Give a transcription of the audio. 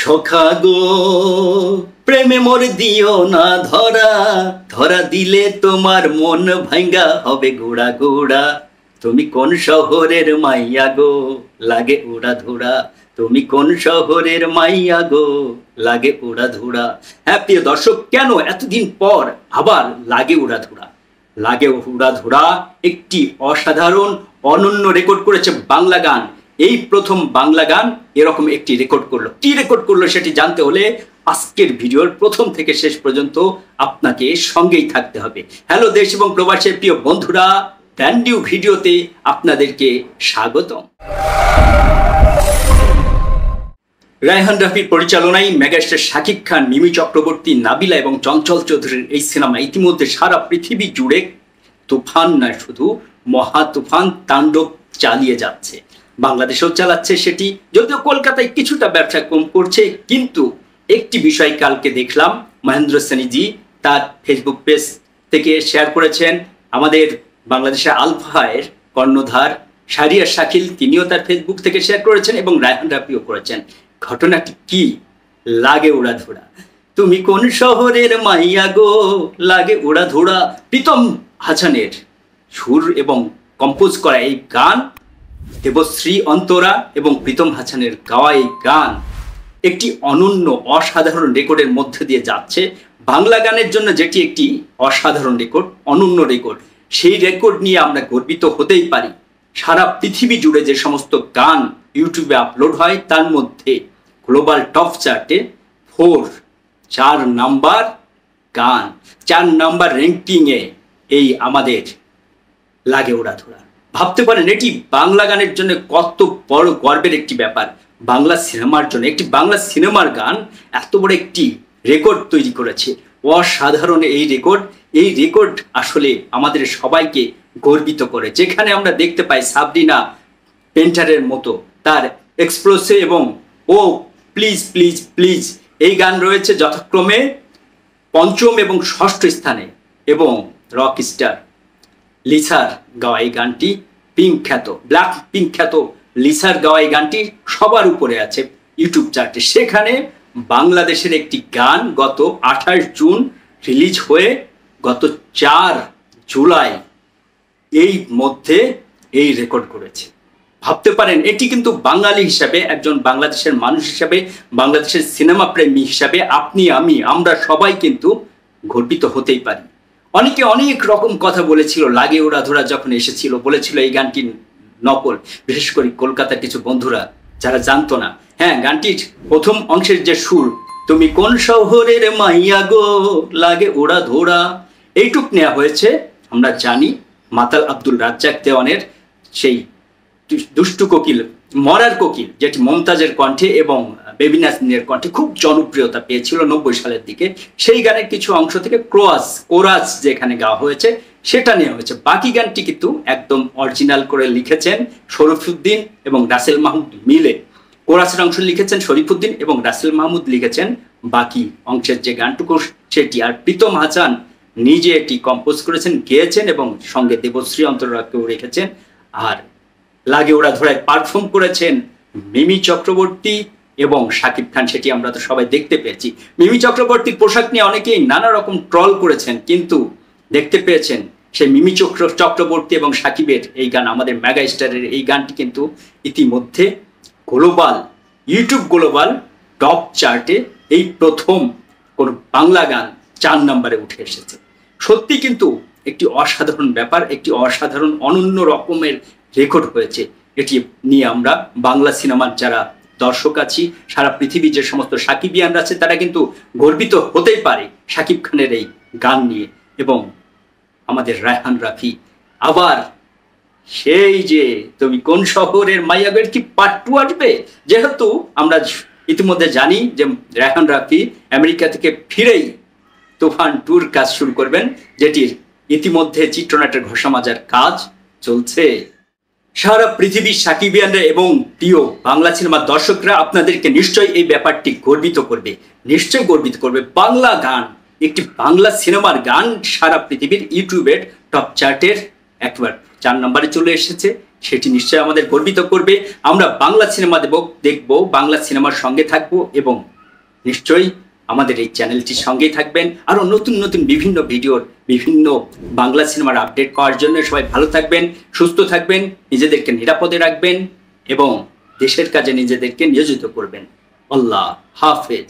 সখা গো প্রেমে মোর দিও না ধরা, ধরা দিলে তোমার মন ভাঙ্গা হবে গোড়া গোড়া। তুমি কোন শহরের মাইয়া গো, লাগে উড়া ধুরা। তুমি কোন শহরের মাইয়া গো, লাগে উড়া ধুরা। হ্যাঁ প্রিয় দর্শক, কেন এতদিন পর আবার লাগে উড়া ধুরা? লাগে উড়া ধুরা একটি অসাধারণ অনন্য রেকর্ড করেছে বাংলা গান। এই প্রথম বাংলা গান এরকম একটি রেকর্ড করলো। কি রেকর্ড করলো সেটি জানতে হলে আজকের ভিডিওর প্রথম থেকে শেষ পর্যন্ত আপনাকে সঙ্গেই থাকতে হবে। হ্যালো দেশ এবং প্রবাসের প্রিয় বন্ধুরা, ব্র্যান্ড নিউ ভিডিওতে আপনাদেরকে স্বাগতম। রায়হান রাফির পরিচালনায় মেগাস্টার শাকিব খান, মিমি চক্রবর্তী, নাবিলা এবং চঞ্চল চৌধুরীর এই সিনেমা ইতিমধ্যে সারা পৃথিবী জুড়ে তুফান নয়, শুধু মহা তুফান তাণ্ডব চালিয়ে যাচ্ছে। বাংলাদেশেও চালাচ্ছে সেটি, যদিও কলকাতায় কিছুটা ব্যবসা কম করছে। কিন্তু একটি বিষয় কালকে দেখলাম, মহেন্দ্র সেনীজি তার ফেসবুক পেজ থেকে শেয়ার করেছেন। আমাদের বাংলাদেশের আলফায়ের কর্ণধার শাহরিয়ার শাকিল, তিনিও তার ফেসবুক থেকে শেয়ার করেছেন এবং রায়হান রাফিও করেছেন। ঘটনাটি কি? লাগে উড়া ধুরা। তুমি কোন শহরের মাইয়া গো, লাগে উড়া ধুরা। প্রীতম হাসানের সুর এবং কম্পোজ করা এই গান, দেবশ্রী অন্তরা এবং প্রীতম হাসানের গাওয়া এই গান একটি অনন্য অসাধারণ রেকর্ডের মধ্যে দিয়ে যাচ্ছে। বাংলা গানের জন্য যেটি একটি অসাধারণ রেকর্ড, অনন্য রেকর্ড, সেই রেকর্ড নিয়ে আমরা গর্বিত হতেই পারি। সারা পৃথিবী জুড়ে যে সমস্ত গান ইউটিউবে আপলোড হয় তার মধ্যে গ্লোবাল টপ চার্টে 4 নাম্বার গান, 4 নাম্বার র্যাঙ্কিংয়ে এই আমাদের লাগে উড়া ধুরা। ভাবতে পারেন এটি বাংলা গানের জন্য কত বড় গর্বের একটি ব্যাপার। বাংলা সিনেমার জন্য একটি বাংলা সিনেমার গান এত বড় একটি রেকর্ড তৈরি করেছে। অসাধারণ এই রেকর্ড। এই রেকর্ড আসলে আমাদের সবাইকে গর্বিত করে। যেখানে আমরা দেখতে পাই সাবরিনা পেন্টারের মতো তার এক্সপ্লোসিভ এবং ও প্লিজ প্লিজ প্লিজ এই গান রয়েছে যথাক্রমে 5ম এবং 6ষ্ঠ স্থানে, এবং রক স্টার লিসার গাওয়া এই গানটি ব্ল্যাক পিঙ্ক খ্যাত লিসার গাওয়া এই গানটি সবার উপরে আছে ইউটিউব চার্টে। সেখানে বাংলাদেশের একটি গান গত 28 জুন রিলিজ হয়ে গত 4 জুলাই এই মধ্যে এই রেকর্ড করেছে। ভাবতে পারেন এটি কিন্তু বাঙালি হিসাবে, একজন বাংলাদেশের মানুষ হিসাবে, বাংলাদেশের সিনেমা প্রেমী হিসাবে আপনি আমি আমরা সবাই কিন্তু গর্বিত হতেই পারি। অনেকে অনেক রকম কথা বলেছিল লাগে উড়া ধুরা যখন এসেছিল, বলেছিল এই গানটি নকল। বিশেষ করে কলকাতার কিছু বন্ধুরা যারা জানতো না। হ্যাঁ, গানটির প্রথম অংশের যে সুর, তুমি কোন শহরের মাইয়া গো, লাগে উড়া ধুরা, এইটুক নেওয়া হয়েছে আমরা জানি মাতাল আব্দুল রাজ্জাক দেওয়ানের সেই দুষ্টু কোকিল, মরার কোকিল, যেটি মমতাজের কণ্ঠে এবং বেবি নাজনীনের কণ্ঠে খুব জনপ্রিয়তা পেয়েছিল 90 সালের দিকে। সেই গানের কিছু অংশ থেকে কোরাস যেখানে গাওয়া হয়েছে সেটা নেওয়া হয়েছে। বাকি গানটি কিন্তু একদম অরিজিনাল করে লিখেছেন শরীফুদ্দিন এবং রাসেল মাহমুদ মিলে। কোরাসের অংশ লিখেছেন শরীফুদ্দিন এবং রাসেল মাহমুদ লিখেছেন বাকি অংশের যে গানটুকু সেটি। আর প্রীতম হাসান নিজে এটি কম্পোজ করেছেন, গেয়েছেন এবং সঙ্গে দেবশ্রী অন্তরাকেও রেখেছেন। আর লাগে ওড়া ধরায় পারফর্ম করেছেন মিমি চক্রবর্তী এবং শাকিব খান, সেটি আমরা তো সবাই দেখতে পেয়েছি। মিমি চক্রবর্তীর পোশাক নিয়ে অনেকেই নানা রকম ট্রল করেছেন, কিন্তু দেখতে পেয়েছেন সেই মিমি চক্রবর্তী এবং শাকিবের এই গান, আমাদের মেগা স্টারের এই গানটি কিন্তু ইতিমধ্যে ইউটিউব গ্লোবাল টপ চার্টে এই প্রথম কোন বাংলা গান 4 নম্বরে উঠে এসেছে। সত্যি কিন্তু একটি অসাধারণ ব্যাপার, একটি অসাধারণ অনন্য রকমের রেকর্ড হয়েছে। এটি নিয়ে আমরা বাংলা সিনেমার যারা দর্শক আছি, সারা পৃথিবী যে সমস্ত সাকিবিয়ানরা আছে তারা কিন্তু গর্বিত হতেই পারে শাকিব খানের এই গান নিয়ে। এবং আমাদের রায়হান রাফি আবার সেই যে তুমি কোন শহরের মাইয়াগের কি পার্ট 2 আসবে, যেহেতু আমরা ইতিমধ্যে জানি যে রায়হান রাফি আমেরিকা থেকে ফিরেই তুফান 2 কাজ শুরু করবেন, যেটির ইতিমধ্যে চিত্রনাট্যের ঘোষণা মাজার কাজ চলছে। সারা পৃথিবীর সাকিবিয়ানরা এবং প্রিয় বাংলা সিনেমার দর্শকরা আপনাদেরকে নিশ্চয়ই এই ব্যাপারটি গর্বিত করবে, নিশ্চয়ই গর্বিত করবে। বাংলা গান, একটি বাংলা সিনেমার গান সারা পৃথিবীর ইউটিউবের টপ চার্টের একবার 4 নম্বরে চলে এসেছে। সেটি নিশ্চয়ই আমাদের গর্বিত করবে। আমরা বাংলা সিনেমা দেখব, বাংলা সিনেমার সঙ্গে থাকব এবং নিশ্চয়ই আমাদের এই চ্যানেলটির সঙ্গেই থাকবেন। আরও নতুন নতুন বিভিন্ন ভিডিওর বিভিন্ন বাংলা সিনেমার আপডেট পাওয়ার জন্য সবাই ভালো থাকবেন, সুস্থ থাকবেন, নিজেদেরকে নিরাপদে রাখবেন এবং দেশের কাজে নিজেদেরকে নিয়োজিত করবেন। আল্লাহ হাফেজ।